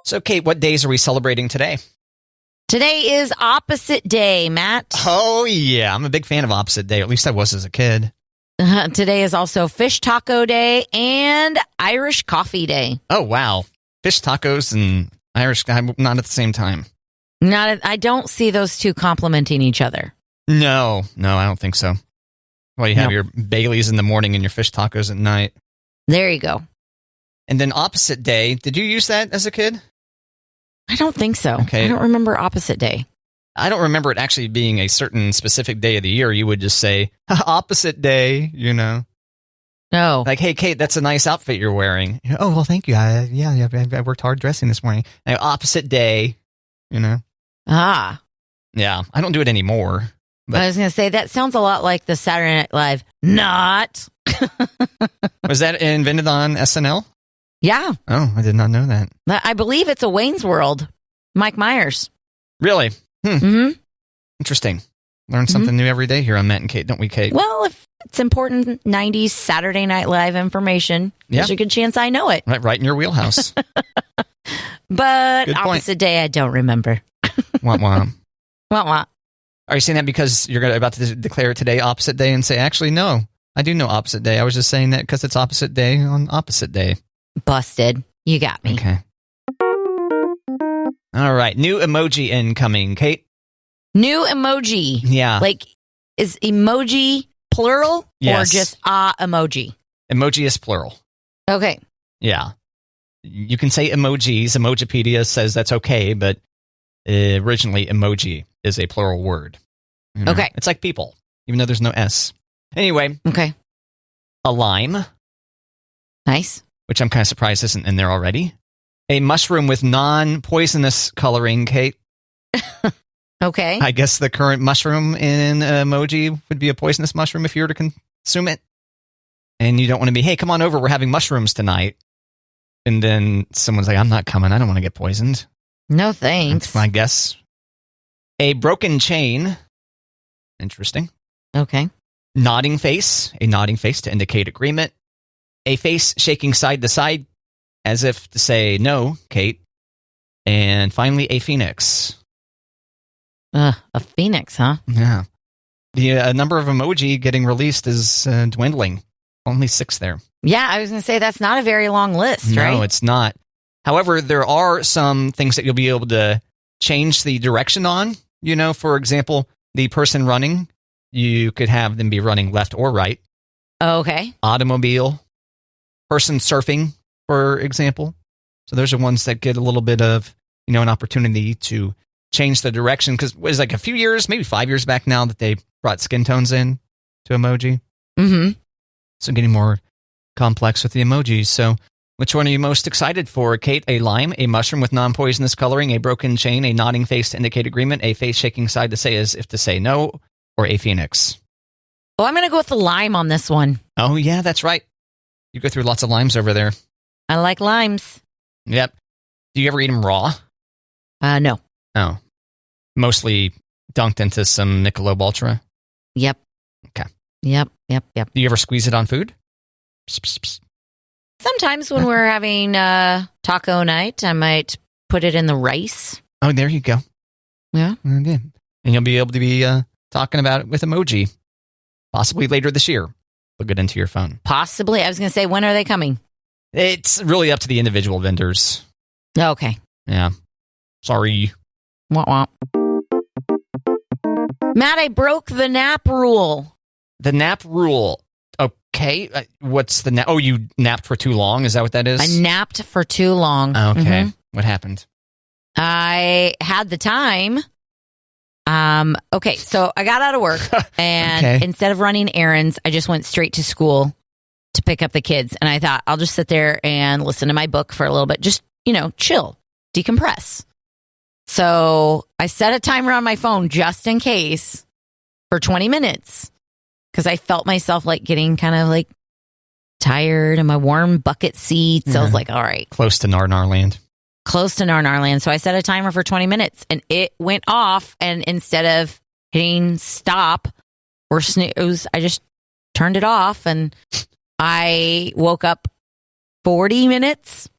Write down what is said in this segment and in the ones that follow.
So, Kate, what days are we celebrating today? Today is Opposite Day, Matt. Oh, yeah. I'm a big fan of Opposite Day. At least I was as a kid. Today is also Fish Taco Day and Irish Coffee Day. Oh, wow. Fish tacos and Irish, not at the same time. I don't see those two complementing each other. No, I don't think so. Well, you have your Baileys in the morning and your fish tacos at night. There you go. And then Opposite Day. Did you use that as a kid? I don't think so. Okay. I don't remember Opposite Day. I don't remember it actually being a certain specific day of the year. You would just say, Opposite Day, you know. No. Like, hey, Kate, that's a nice outfit you're wearing. Oh, well, thank you. I worked hard dressing this morning. Opposite Day, you know. Ah. Yeah, I don't do it anymore. But I was going to say, that sounds a lot like the Saturday Night Live. Not. Was that invented on SNL? Yeah. Oh, I did not know that. I believe it's a Wayne's World. Mike Myers. Really? Mm-hmm. Interesting. Learn something new every day here on Matt and Kate, don't we, Kate? Well, if it's important 90s Saturday Night Live information, there's a good chance I know it. Right in your wheelhouse. But Opposite Day, I don't remember. Wah-wah. Wah-wah. Are you saying that because you're about to declare today Opposite Day and say, actually, no, I do know Opposite Day. I was just saying that because it's Opposite Day on Opposite Day. Busted. You got me. Okay. All right. New emoji incoming, Kate. New emoji. Yeah. Like, is emoji plural yes. or just emoji? Emoji is plural. Okay. Yeah. You can say emojis. Emojipedia says that's okay, but originally emoji is a plural word. You know? Okay. It's like people, even though there's no S. Anyway. Okay. A lime. Nice. Which I'm kind of surprised isn't in there already. A mushroom with non-poisonous coloring, Kate. Okay. I guess the current mushroom in emoji would be a poisonous mushroom if you were to consume it. And you don't want to be, hey, come on over, we're having mushrooms tonight. And then someone's like, I'm not coming, I don't want to get poisoned. No thanks. That's my guess. A broken chain. Interesting. Okay. Nodding face. A nodding face to indicate agreement. A face shaking side to side as if to say, no, Kate. And finally, a phoenix. A phoenix, huh? Yeah. The number of emoji getting released is dwindling. Only 6 there. Yeah, I was going to say that's not a very long list, right? No, it's not. However, there are some things that you'll be able to change the direction on. You know, for example, the person running, you could have them be running left or right. Okay. Automobile. Person surfing, for example. So those are ones that get a little bit of, an opportunity to change the direction. Because it was like a few years, maybe 5 years back now, that they brought skin tones in to emoji. Mm-hmm. So getting more complex with the emojis. So which one are you most excited for, Kate? A lime, a mushroom with non-poisonous coloring, a broken chain, a nodding face to indicate agreement, a face shaking side to say as if to say no, or a phoenix? Well, I'm going to go with the lime on this one. Oh, yeah, that's right. You go through lots of limes over there. I like limes. Yep. Do you ever eat them raw? No. Oh. Mostly dunked into some Michelob Ultra? Yep. Okay. Yep. Do you ever squeeze it on food? Psst, psst, psst. Sometimes when we're having taco night, I might put it in the rice. Oh, there you go. Yeah. Okay. And you'll be able to be talking about it with emoji. Possibly later this year. Plug it into your phone. Possibly. I was going to say, when are they coming? It's really up to the individual vendors. Okay. Yeah. Sorry. Wah, wah. Matt, I broke the nap rule. The nap rule. Okay. What's the nap? Oh, you napped for too long? Is that what that is? I napped for too long. Okay. Mm-hmm. What happened? I had the time. Okay, so I got out of work, and instead of running errands, I just went straight to school to pick up the kids. And I thought, I'll just sit there and listen to my book for a little bit. Just, chill, decompress. So I set a timer on my phone just in case for 20 minutes because I felt myself getting kind of tired in my warm bucket seat. So I was like, all right. Close to Narnar Land. Close to Narnar Land. So I set a timer for 20 minutes and it went off. And instead of hitting stop or snooze, I just turned it off and I woke up 40 minutes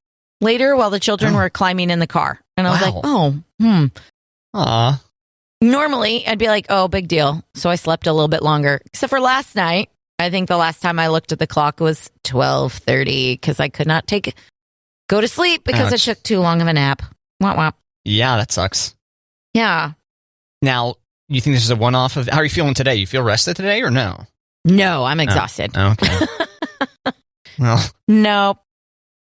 later while the children were climbing in the car. And I was like, Aw. Normally, I'd be like, oh, big deal. So I slept a little bit longer. Except for last night. I think the last time I looked at the clock was 12:30 because I could not go to sleep because I took too long of a nap. Womp womp. Yeah, that sucks. Yeah. Now, you think this is a one-off of... How are you feeling today? You feel rested today or no? No, I'm exhausted. Oh, okay. Well... Nope.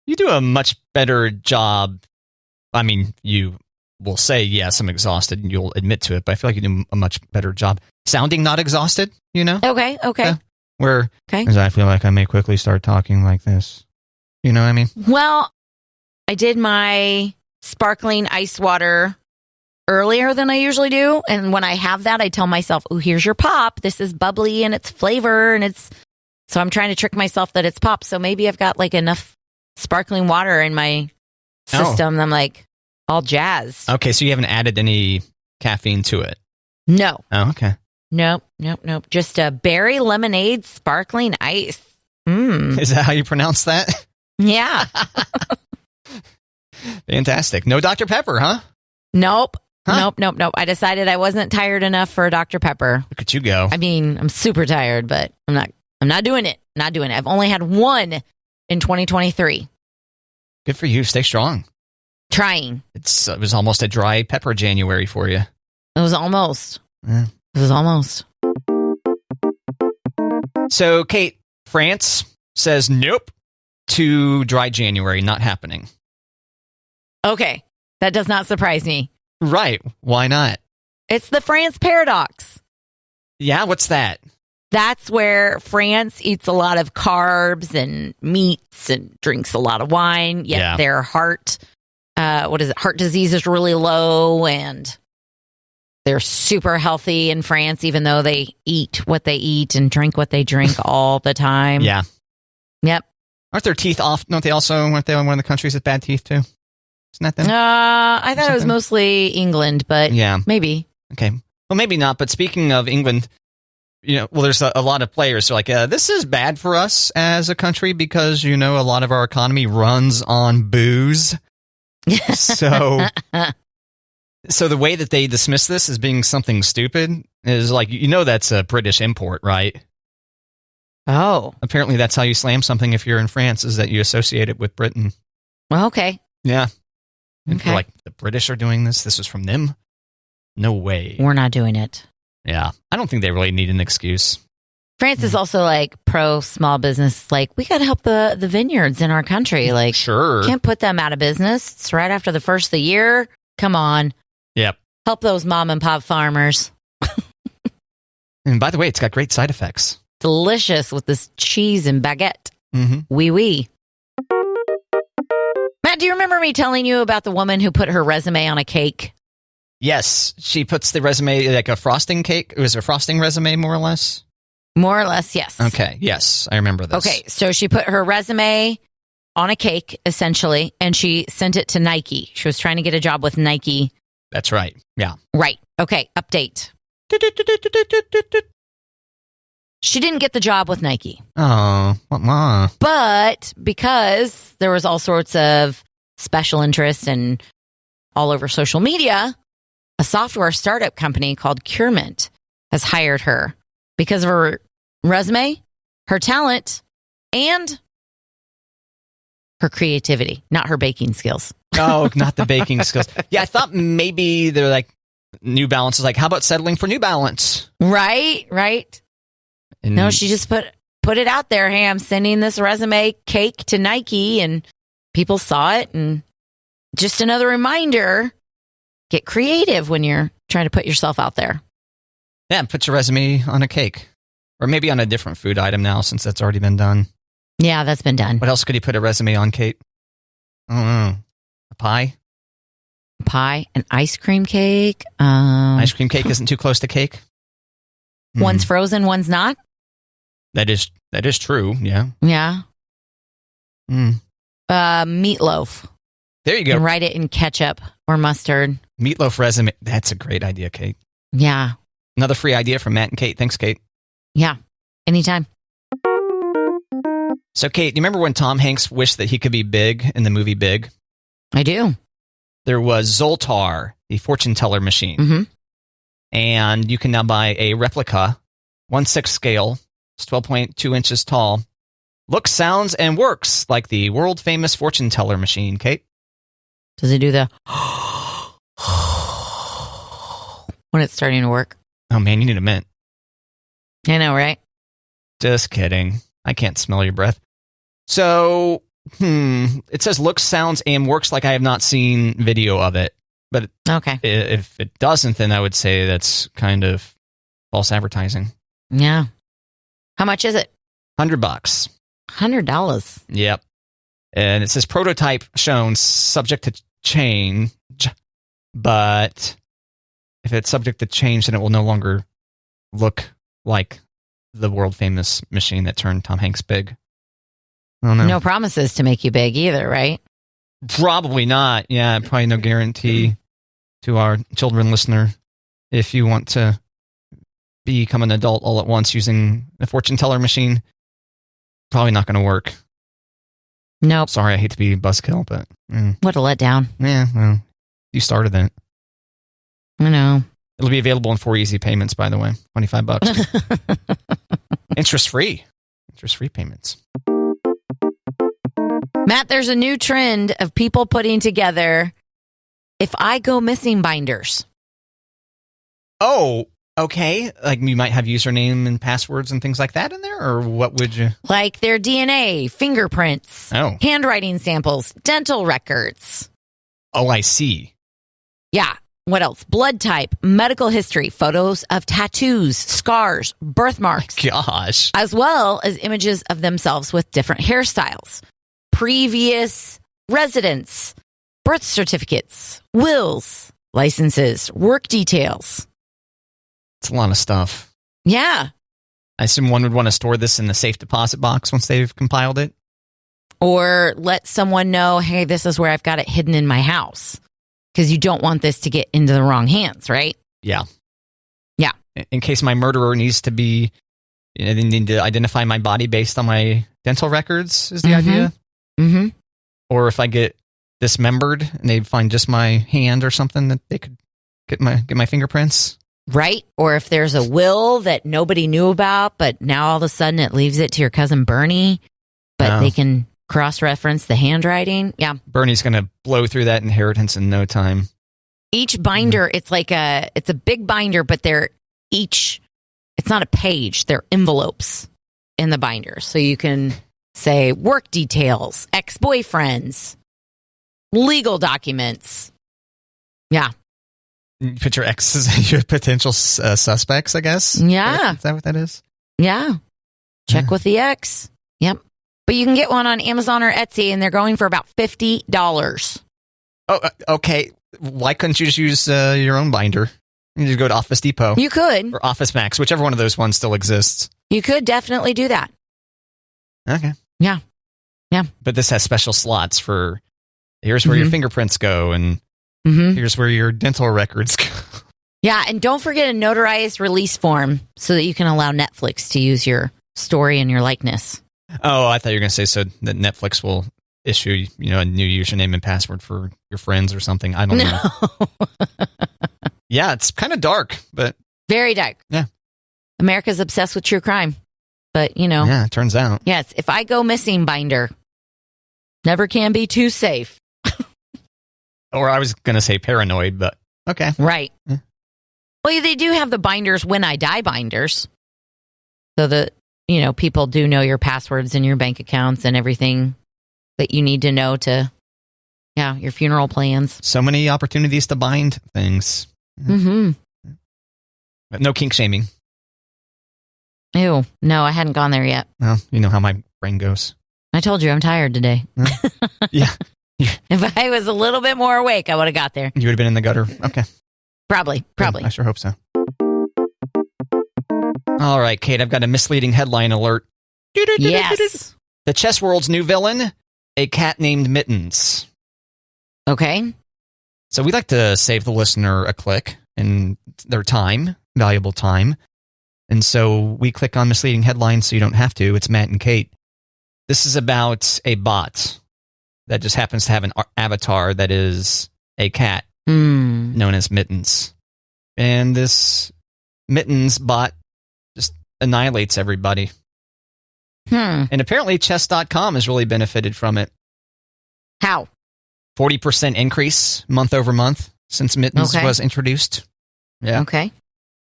You do a much better job. I mean, you will say, yes, I'm exhausted, and you'll admit to it, but I feel like you do a much better job sounding not exhausted, you know? Okay. Yeah. Because I feel like I may quickly start talking like this. You know what I mean? Well, I did my sparkling ice water earlier than I usually do. And when I have that, I tell myself, oh, here's your pop. This is bubbly and it's flavor. So I'm trying to trick myself that it's pop. So maybe I've got like enough sparkling water in my system. I'm like all jazzed. Okay. So you haven't added any caffeine to it? No. Oh, okay. Nope. Just a berry lemonade sparkling ice. Is that how you pronounce that? Yeah. Fantastic. No Dr. Pepper, huh? Nope. Huh? Nope. I decided I wasn't tired enough for a Dr. Pepper. Look at you go. I mean, I'm super tired, but I'm not doing it. Not doing it. I've only had one in 2023. Good for you. Stay strong. Trying. It was almost a dry pepper January for you. It was almost. Yeah. It was almost. So, Kate, France says nope to dry January, not happening. Okay. That does not surprise me. Right. Why not? It's the France paradox. Yeah, what's that? That's where France eats a lot of carbs and meats and drinks a lot of wine, yet their heart disease is really low, and they're super healthy in France, even though they eat what they eat and drink what they drink all the time. Yeah. Yep. Aren't their teeth off? Weren't they one of the countries with bad teeth, too? Isn't that them? I thought it was mostly England, but maybe. Okay. Well, maybe not, but speaking of England... there's a lot of players who are like, this is bad for us as a country because, a lot of our economy runs on booze. So the way that they dismiss this as being something stupid is like, that's a British import, right? Oh. Apparently that's how you slam something if you're in France, is that you associate it with Britain. Well, okay. Yeah. And okay. Like, the British are doing this? This was from them? No way. We're not doing it. Yeah, I don't think they really need an excuse. France is also like pro small business. Like, we got to help the vineyards in our country. Like, sure, can't put them out of business. It's right after the first of the year. Come on. Yep. Help those mom and pop farmers. And by the way, it's got great side effects. Delicious with this cheese and baguette. Mm-hmm. Oui. Matt, do you remember me telling you about the woman who put her resume on a cake? Yes, she puts the resume like a frosting cake. It was a frosting resume, more or less? More or less, yes. Okay, yes, I remember this. Okay, so she put her resume on a cake, essentially, and she sent it to Nike. She was trying to get a job with Nike. That's right, yeah. Right, okay, update. She didn't get the job with Nike. Oh, but because there was all sorts of special interest and all over social media, a software startup company called Curement has hired her because of her resume, her talent, and her creativity, not her baking skills. Oh, not the baking skills. Yeah, I thought maybe they're like, New Balance is like, how about settling for New Balance? Right. And no, she just put it out there. Hey, I'm sending this resume cake to Nike, and people saw it, and just another reminder. Get creative when you're trying to put yourself out there. Yeah, put your resume on a cake. Or maybe on a different food item now, since that's already been done. Yeah, that's been done. What else could you put a resume on, Kate? I don't know. A pie? An ice cream cake. Ice cream cake isn't too close to cake. One's frozen, one's not. That is true, yeah. Yeah. Meatloaf. There you go. And write it in ketchup or mustard. Meatloaf resume. That's a great idea, Kate. Yeah. Another free idea from Matt and Kate. Thanks, Kate. Yeah. Anytime. So, Kate, you remember when Tom Hanks wished that he could be Big in the movie Big? I do. There was Zoltar, the fortune teller machine. Mm-hmm. And you can now buy a replica, 1/6 scale. It's 12.2 inches tall. Looks, sounds, and works like the world-famous fortune teller machine, Kate. Does it do the when it's starting to work? Oh, man, you need a mint. I know, right? Just kidding. I can't smell your breath. So, it says looks, sounds, and works like I have not seen video of it. But okay, if it doesn't, then I would say that's kind of false advertising. Yeah. How much is it? $100. $100. Yep. And it says prototype shown subject to change. But if it's subject to change, then it will no longer look like the world famous machine that turned Tom Hanks big. I don't know. No promises to make you big either, right? Probably not. Yeah, probably no guarantee to our children listener. If you want to become an adult all at once using a fortune teller machine, probably not going to work. Nope. Sorry, I hate to be a buzzkill, but what a letdown. Yeah, well, you started it. I know. It'll be available in 4 easy payments, by the way. $25. Interest-free. Interest-free payments. Matt, there's a new trend of people putting together if I go missing binders. Oh, okay. Like you might have username and passwords and things like that in there, or what would you? Like their DNA, fingerprints, handwriting samples, dental records. Oh, I see. Yeah. What else? Blood type, medical history, photos of tattoos, scars, birthmarks. Gosh. As well as images of themselves with different hairstyles, previous residence, birth certificates, wills, licenses, work details. It's a lot of stuff. Yeah. I assume one would want to store this in the safe deposit box once they've compiled it. Or let someone know, hey, this is where I've got it hidden in my house. Because you don't want this to get into the wrong hands, right? Yeah. Yeah. In case my murderer needs to be, they need to identify my body based on my dental records, is the idea. Mm-hmm. Or if I get dismembered and they find just my hand or something, that they could get my fingerprints. Right. Or if there's a will that nobody knew about, but now all of a sudden it leaves it to your cousin Bernie, but they can cross-reference the handwriting. Yeah. Bernie's going to blow through that inheritance in no time. Each binder, it's a big binder, but it's not a page. They're envelopes in the binder. So you can say work details, ex-boyfriends, legal documents. Yeah. You put your exes as your potential suspects, I guess? Yeah. Is that what that is? Yeah. Check with the ex. Yep. But you can get one on Amazon or Etsy, and they're going for about $50. Oh, okay. Why couldn't you just use your own binder? You just go to Office Depot. You could. Or Office Max, whichever one of those ones still exists. You could definitely do that. Okay. Yeah. Yeah. But this has special slots for, here's where your fingerprints go, and here's where your dental records go. Yeah, and don't forget a notarized release form so that you can allow Netflix to use your story and your likeness. Oh, I thought you were going to say so that Netflix will issue, a new username and password for your friends or something. I don't know. Yeah, it's kind of dark, but very dark. Yeah. America's obsessed with true crime. But, Yeah, it turns out. Yes, if I go missing binder, never can be too safe. Or I was going to say paranoid, but okay. Right. Yeah. Well, they do have the binders when I die binders. So that, people do know your passwords and your bank accounts and everything that you need to know to, your funeral plans. So many opportunities to bind things. Mm-hmm. But no kink shaming. Ew. No, I hadn't gone there yet. Well, you know how my brain goes. I told you I'm tired today. Yeah. If I was a little bit more awake, I would have got there. You would have been in the gutter. Okay. Probably. I sure hope so. All right, Kate, I've got a misleading headline alert. Yes. The chess world's new villain, a cat named Mittens. Okay. So we like to save the listener a click and their time, valuable time. And so we click on misleading headlines so you don't have to. It's Matt and Kate. This is about a bot that just happens to have an avatar that is a cat known as Mittens. And this Mittens bot just annihilates everybody. And apparently chess.com has really benefited from it. How? 40% increase month over month since Mittens was introduced. Yeah. Okay.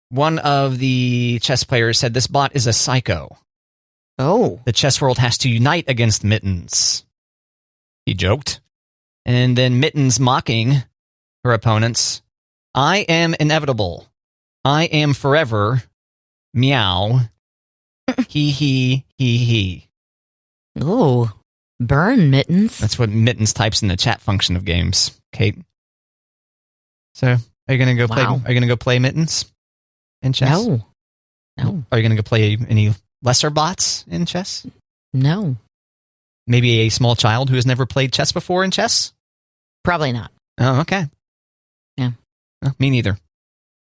One of the chess players said this bot is a psycho. Oh. The chess world has to unite against Mittens. He joked. And then Mittens mocking her opponents. I am inevitable. I am forever. Meow. He. Oh. Burn, Mittens. That's what Mittens types in the chat function of games, Kate. So, are you going to go play? Are you going to go play Mittens in chess? No. Are you going to go play any lesser bots in chess? No. Maybe a small child who has never played chess before in chess? Probably not. Oh, okay. Yeah. Me neither.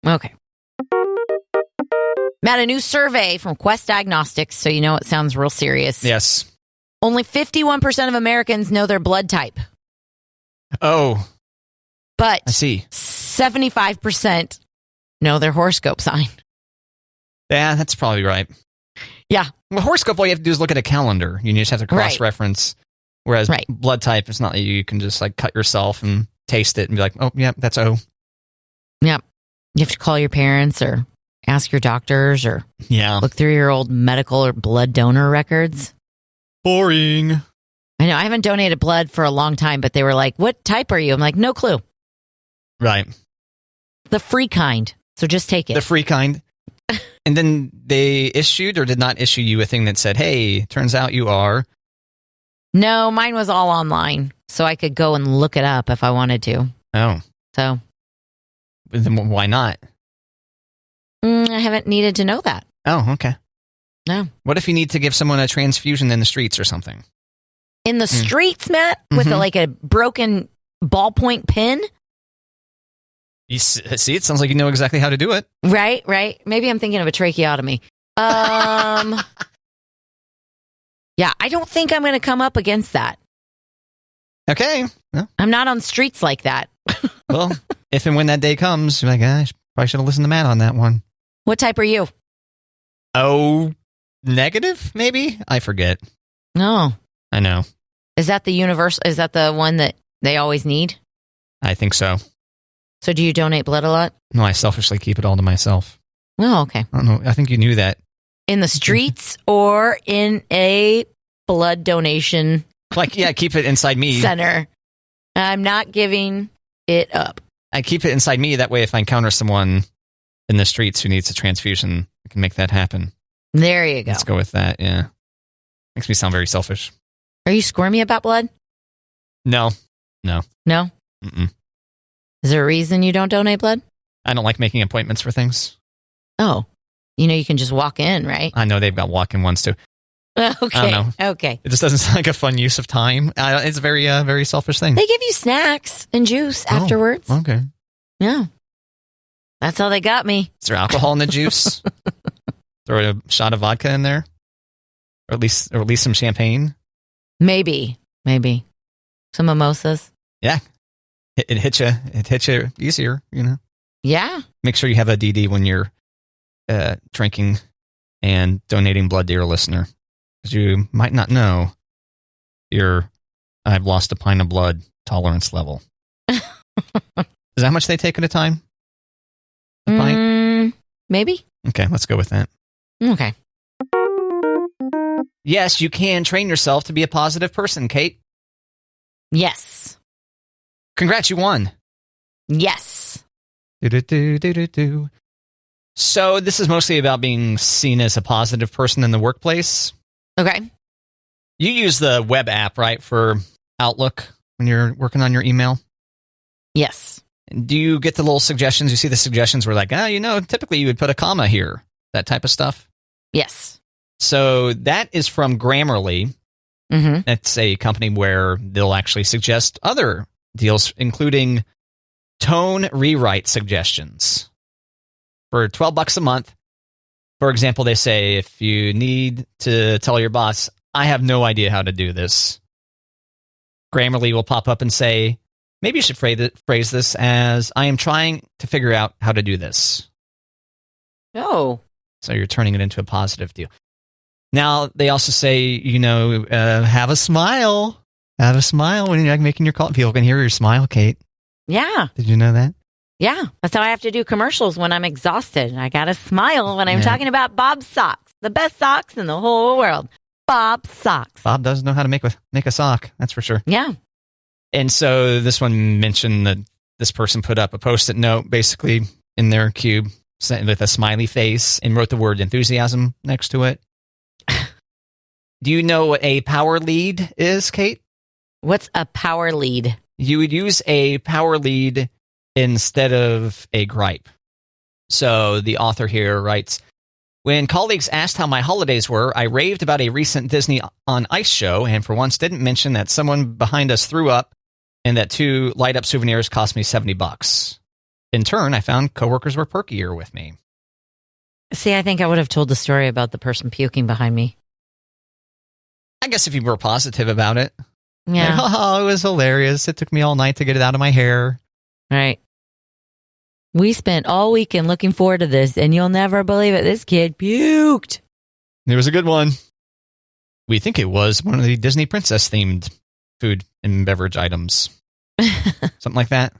Okay. Matt, a new survey from Quest Diagnostics, so you know it sounds real serious. Yes. Only 51% of Americans know their blood type. Oh. But I see. 75% know their horoscope sign. Yeah, that's probably right. Yeah. Well, horoscope, all you have to do is look at a calendar. You just have to cross-reference. Whereas blood type, it's not that you can just like cut yourself and taste it and be like, oh, yeah, that's O. Yeah. You have to call your parents or ask your doctors or look through your old medical or blood donor records. Boring. I know. I haven't donated blood for a long time, but they were like, what type are you? I'm like, no clue. Right. The free kind. So just take it. The free kind. And then they issued or did not issue you a thing that said, hey, turns out you are. No, mine was all online. So I could go and look it up if I wanted to. Oh. So. Then why not? I haven't needed to know that. Oh, okay. No. What if you need to give someone a transfusion in the streets or something? In the streets, Matt? With a broken ballpoint pen? You see, it sounds like you know exactly how to do it. Right. Maybe I'm thinking of a tracheotomy. Yeah, I don't think I'm going to come up against that. Okay. Well, I'm not on streets like that. Well, if and when that day comes, you're like, I probably should have listened to Matt on that one. What type are you? Oh, negative, maybe? I forget. No. I know. Is that the universal? Is that the one that they always need? I think so. So do you donate blood a lot? No, I selfishly keep it all to myself. Oh, okay. I don't know. I think you knew that. In the streets or in a blood donation keep it inside me. Center. I'm not giving it up. I keep it inside me. That way, if I encounter someone in the streets who needs a transfusion, I can make that happen. There you go. Let's go with that, yeah. Makes me sound very selfish. Are you squirmy about blood? No? No? Mm-mm. Is there a reason you don't donate blood? I don't like making appointments for things. Oh. You can just walk in, right? I know they've got walk-in ones, too. Okay. I don't know. Okay. It just doesn't sound like a fun use of time. It's a very, very selfish thing. They give you snacks and juice afterwards. Okay. Yeah. That's how they got me. Is there alcohol in the juice? Throw a shot of vodka in there? Or at least some champagne? Maybe. Some mimosas. Yeah. It hits you easier, Yeah. Make sure you have a DD when you're drinking and donating blood to your listener. Because you might not know I've lost a pint of blood tolerance level. Is that how much they take at a time? A pint? Maybe. Okay, let's go with that. Okay. Yes, you can train yourself to be a positive person, Kate. Yes. Congrats, you won. Yes. Do-do-do-do-do-do. So this is mostly about being seen as a positive person in the workplace. Okay. You use the web app, right, for Outlook when you're working on your email? Yes. Do you get the little suggestions? You see the suggestions where like, typically you would put a comma here, that type of stuff? Yes. So that is from Grammarly. Mm-hmm. It's a company where they'll actually suggest other deals, including tone rewrite suggestions. For $12 a month, for example, they say if you need to tell your boss, I have no idea how to do this, Grammarly will pop up and say, maybe you should phrase this as, I am trying to figure out how to do this. Oh. So you're turning it into a positive deal. Now, they also say, have a smile. Have a smile when you're making your call. People can hear your smile, Kate. Yeah. Did you know that? Yeah. That's how I have to do commercials when I'm exhausted. I got to smile when I'm talking about Bob's socks. The best socks in the whole world. Bob's socks. Bob does know how to make a sock. That's for sure. Yeah. And so this one mentioned that this person put up a Post-it note basically in their cube with a smiley face and wrote the word enthusiasm next to it. Do you know what a power lead is, Kate? What's a power lead? You would use a power lead instead of a gripe. So the author here writes, when colleagues asked how my holidays were, I raved about a recent Disney on Ice show and for once didn't mention that someone behind us threw up and that 2 light-up souvenirs cost me $70. In turn, I found coworkers were perkier with me. See, I think I would have told the story about the person puking behind me. I guess if you were positive about it. Yeah. Like, oh, it was hilarious. It took me all night to get it out of my hair. Right. We spent all weekend looking forward to this, and you'll never believe it. This kid puked. It was a good one. We think it was one of the Disney princess-themed food and beverage items. Something like that.